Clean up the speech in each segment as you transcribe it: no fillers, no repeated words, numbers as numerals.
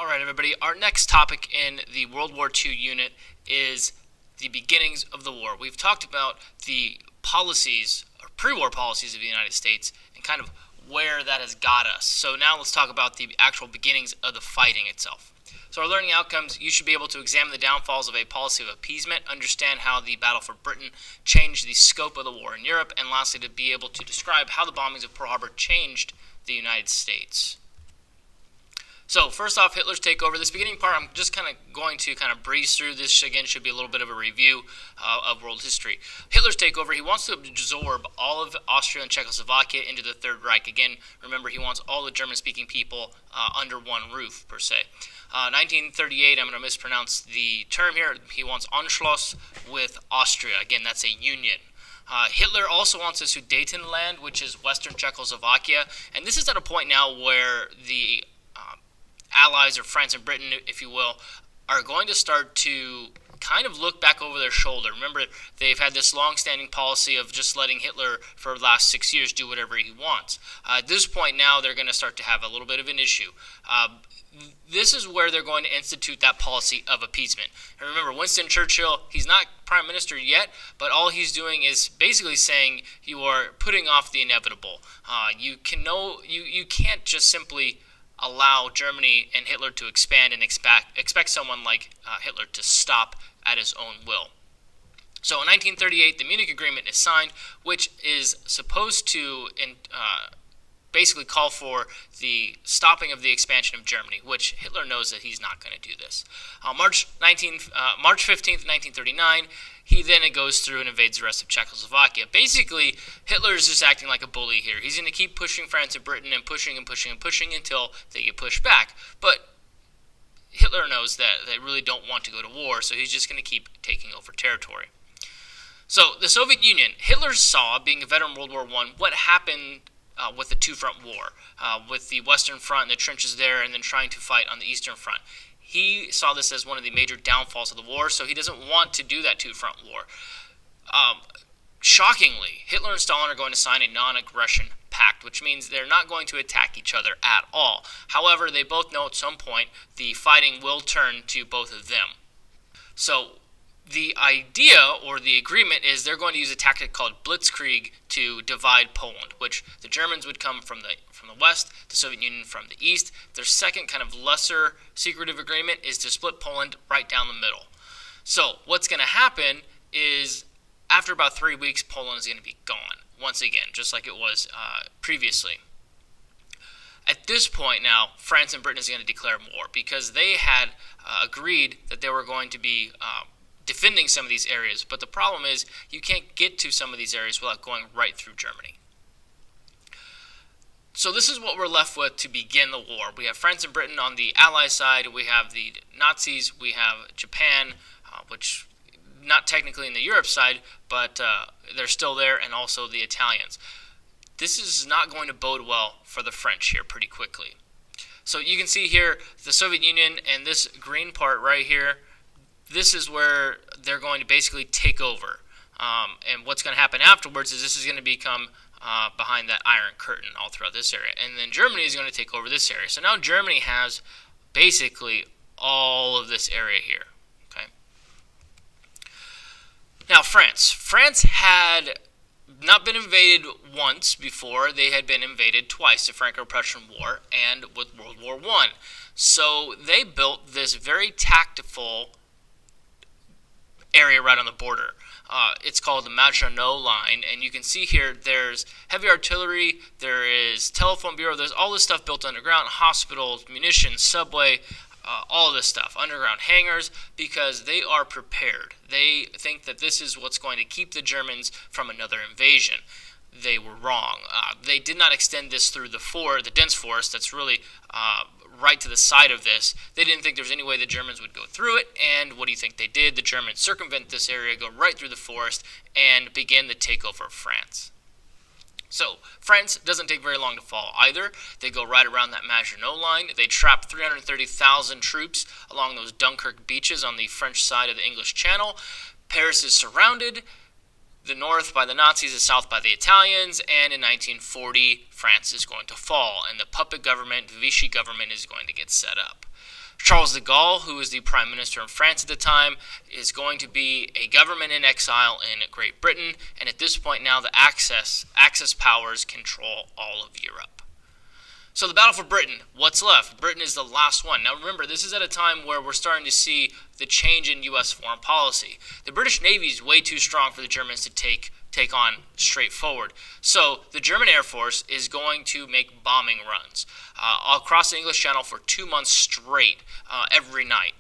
All right, everybody. Our next topic in the World War II unit is the beginnings of the war. We've talked about the policies, or pre-war policies of the United States, and kind of where that has got us. So now let's talk about the actual beginnings of the fighting itself. So our learning outcomes, you should be able to examine the downfalls of a policy of appeasement, understand how the battle for Britain changed the scope of the war in Europe, and lastly, to be able to describe how the bombings of Pearl Harbor changed the United States. So first off, Hitler's takeover. This beginning part, I'm just going to breeze through. This again should be a little bit of a review of world history. Hitler's takeover. He wants to absorb all of Austria and Czechoslovakia into the Third Reich. Again, remember, he wants all the German-speaking people under one roof, per se. 1938, I'm going to mispronounce the term here. He wants Anschluss with Austria. Again, that's a union. Hitler also wants the Sudetenland, which is Western Czechoslovakia. And this is at a point now where the Allies, or France and Britain, if you will, are going to start to kind of look back over their shoulder. Remember, they've had this long-standing policy of just letting Hitler, for the last 6 years, do whatever he wants. At this point now, they're going to start to have a little bit of an issue. This is where they're going to institute that policy of appeasement. And remember, Winston Churchill, he's not prime minister yet, but all he's doing is basically saying you are putting off the inevitable. You can't just simply allow Germany and Hitler to expand and expect someone like Hitler to stop at his own will. So in 1938, the Munich Agreement is signed, which is supposed to basically call for the stopping of the expansion of Germany, which Hitler knows that he's not going to do this. March 15th, 1939, he then goes through and invades the rest of Czechoslovakia. Basically, Hitler is just acting like a bully here. He's going to keep pushing France and Britain and pushing and pushing and pushing until they get pushed back. But Hitler knows that they really don't want to go to war, so he's just going to keep taking over territory. So the Soviet Union, Hitler saw, being a veteran of World War I, what happened with the two-front war, with the Western Front and the trenches there, and then trying to fight on the Eastern Front. He saw this as one of the major downfalls of the war, so he doesn't want to do that two-front war. Shockingly, Hitler and Stalin are going to sign a non-aggression pact, which means they're not going to attack each other at all. However, they both know at some point the fighting will turn to both of them. So the idea, or the agreement, is they're going to use a tactic called blitzkrieg to divide Poland, which the Germans would come from the west, the Soviet Union from the east. Their second kind of lesser secretive agreement is to split Poland right down the middle. So what's going to happen is, after about 3 weeks, Poland is going to be gone once again, just like it was previously. At this point now, France and Britain is going to declare war, because they had agreed that they were going to be defending some of these areas, but the problem is you can't get to some of these areas without going right through Germany. So this is what we're left with to begin the war. We have France and Britain on the Allied side, we have the Nazis, we have Japan, which not technically in the Europe side, but they're still there, and also the Italians. This is not going to bode well for the French here pretty quickly. So you can see here the Soviet Union, and this green part right here, this is where they're going to basically take over. And what's going to happen afterwards is this is going to become behind that Iron Curtain all throughout this area. And then Germany is going to take over this area. So now Germany has basically all of this area here. Okay. Now France. France had not been invaded once before. They had been invaded twice, the Franco-Prussian War and with World War I. So they built this very tactful area right on the border. It's called the Maginot Line, and you can see here there's heavy artillery, there is telephone bureau, there's all this stuff built underground, hospitals, munitions, subway, all of this stuff, underground hangars, because they are prepared. They think that this is what's going to keep the Germans from another invasion. They were wrong. They did not extend this through the dense forest that's really right to the side of this. They didn't think there was any way the Germans would go through it, and what do you think they did? The Germans circumvent this area, go right through the forest, and begin the takeover of France. So France doesn't take very long to fall either. They go right around that Maginot Line. They trap 330,000 troops along those Dunkirk beaches on the French side of the English Channel. Paris is surrounded. The north by the Nazis, the south by the Italians, and in 1940, France is going to fall, and the puppet government, the Vichy government, is going to get set up. Charles de Gaulle, who was the Prime Minister of France at the time, is going to be a government in exile in Great Britain, and at this point now the Axis powers control all of Europe. So the battle for Britain, what's left? Britain is the last one. Now remember, this is at a time where we're starting to see the change in U.S. foreign policy. The British Navy is way too strong for the Germans to take on straightforward. So the German Air Force is going to make bombing runs across the English Channel for 2 months straight, every night.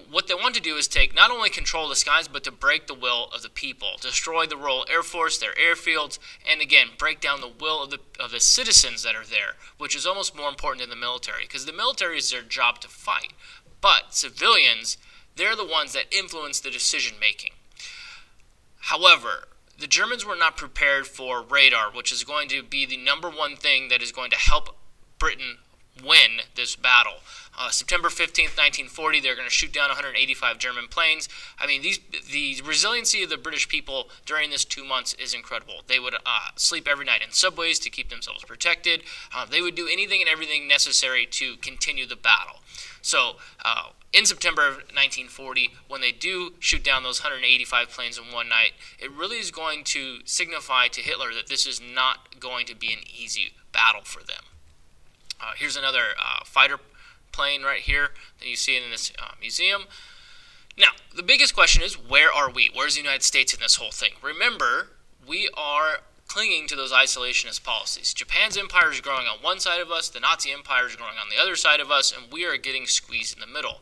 What they want to do is take not only control the skies, but to break the will of the people, destroy the Royal Air Force, their airfields, and again break down the will of the citizens that are there, which is almost more important than the military, because the military is their job to fight, but civilians, they're the ones that influence the decision making. However, the Germans were not prepared for radar, which is going to be the number one thing that is going to help Britain win this battle. September 15th, 1940, they're going to shoot down 185 German planes. I mean, the resiliency of the British people during this 2 months is incredible. They would sleep every night in subways to keep themselves protected. They would do anything and everything necessary to continue the battle. So in September of 1940, when they do shoot down those 185 planes in one night, it really is going to signify to Hitler that this is not going to be an easy battle for them. Here's another fighter plane right here that you see in this museum. Now, the biggest question is, where are we? Where's the United States in this whole thing? Remember, we are clinging to those isolationist policies. Japan's empire is growing on one side of us, the Nazi empire is growing on the other side of us, and we are getting squeezed in the middle.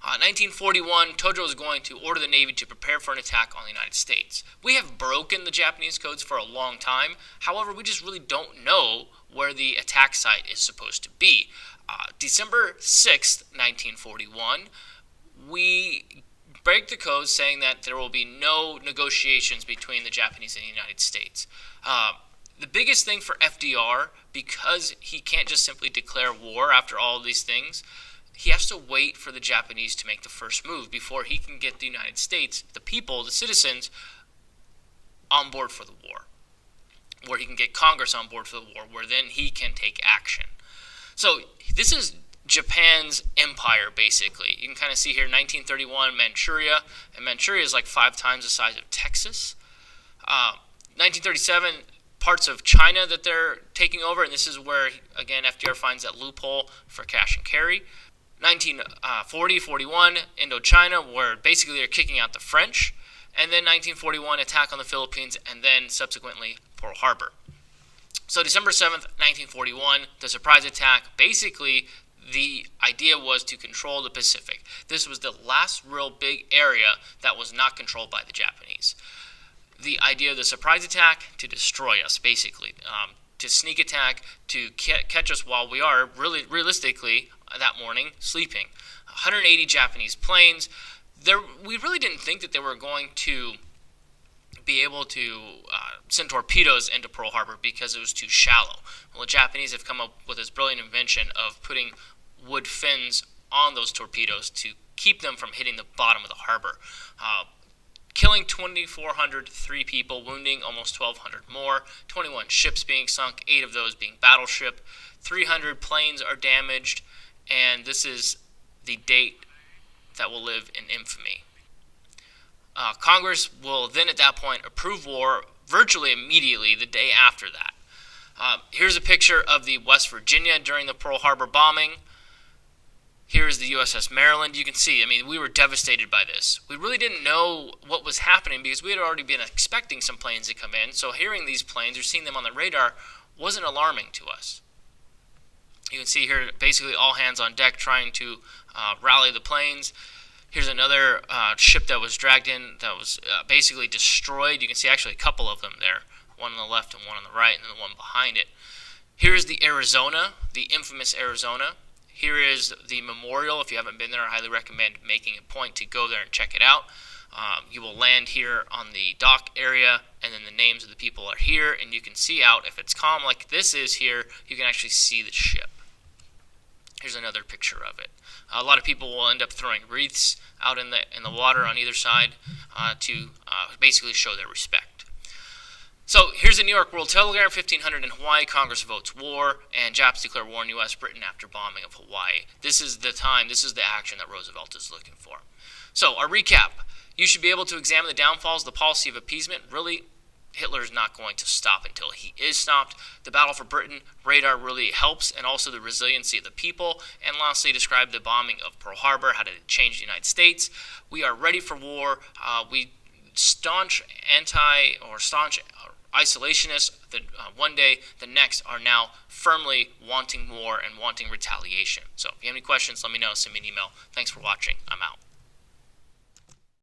1941, Tojo is going to order the Navy to prepare for an attack on the United States. We have broken the Japanese codes for a long time. However, we just really don't know where the attack site is supposed to be. December 6th, 1941, we break the code saying that there will be no negotiations between the Japanese and the United States. The biggest thing for FDR, because he can't just simply declare war after all of these things, he has to wait for the Japanese to make the first move before he can get the United States, the people, the citizens, on board for the war, where he can get Congress on board for the war, where then he can take action. So this is Japan's empire, basically. You can kind of see here 1931 Manchuria, and Manchuria is like 5 times the size of Texas. 1937, parts of China that they're taking over, and this is where, again, FDR finds that loophole for cash and carry. 1940-41, Indochina, where basically they're kicking out the French, and then 1941, attack on the Philippines, and then subsequently Pearl Harbor. So December 7th, 1941, the surprise attack, basically the idea was to control the Pacific. This was the last real big area that was not controlled by the Japanese. The idea of the surprise attack, to destroy us, basically, to sneak attack, to catch us while we are, really realistically, that morning, sleeping. 180 Japanese planes. We really didn't think that they were going to be able to send torpedoes into Pearl Harbor because it was too shallow. Well, the Japanese have come up with this brilliant invention of putting wood fins on those torpedoes to keep them from hitting the bottom of the harbor. Killing 2,403 people, wounding almost 1,200 more, 21 ships being sunk, 8 of those being battleship, 300 planes are damaged, and this is the date that will live in infamy. Congress will then at that point approve war virtually immediately the day after that. Here's a picture of the West Virginia during the Pearl Harbor bombing. Here's the U.S.S. Maryland. You can see, I mean, we were devastated by this. We really didn't know what was happening because we had already been expecting some planes to come in. So hearing these planes or seeing them on the radar wasn't alarming to us. You can see here basically all hands on deck trying to rally the planes. Here's another ship that was dragged in that was basically destroyed. You can see actually a couple of them there, one on the left and one on the right, and then the one behind it. Here's the Arizona, the infamous Arizona. Here is the memorial. If you haven't been there, I highly recommend making a point to go there and check it out. You will land here on the dock area, and then the names of the people are here, and you can see out. If it's calm like this is here, you can actually see the ship. Here's another picture of it. A lot of people will end up throwing wreaths out in the water on either side to basically show their respect. So here's the New York World Telegram, 1500 in Hawaii, Congress votes war, and Japs declare war on U.S. Britain after bombing of Hawaii. This is the time, this is the action that Roosevelt is looking for. So our recap, you should be able to examine the downfalls of the policy of appeasement. Really, Hitler is not going to stop until he is stopped. The battle for Britain, radar really helps, and also the resiliency of the people. And lastly, describe the bombing of Pearl Harbor, how did it change the United States. We are ready for war. We staunch isolationists that one day, the next, are now firmly wanting war and wanting retaliation. So if you have any questions, let me know. Send me an email. Thanks for watching. I'm out.